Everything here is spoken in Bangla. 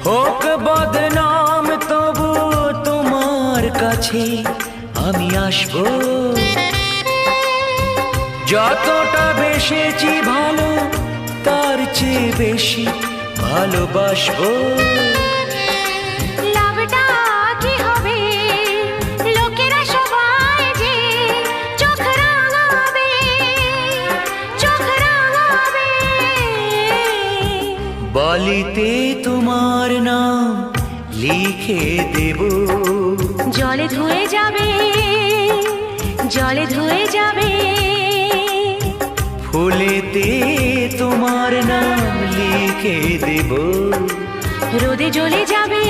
হোক বদনাম তবু তোমার কাছে আমি আসবো। যতটা বেসেছি ভালো তার চেয়ে বেশি ভালোবাসবো। লাভটা কি হবে লোকেরা সবাই যে চোখ রাঙাবে, চোখ রাঙাবে। বালিতে তোমার নাম লিখে দেব, জলে ধুয়ে যাবে, জলে ধুয়ে যাবে। ফুলেতে তোমার নাম লিখে দেব, রোদে জ্বলে যাবে,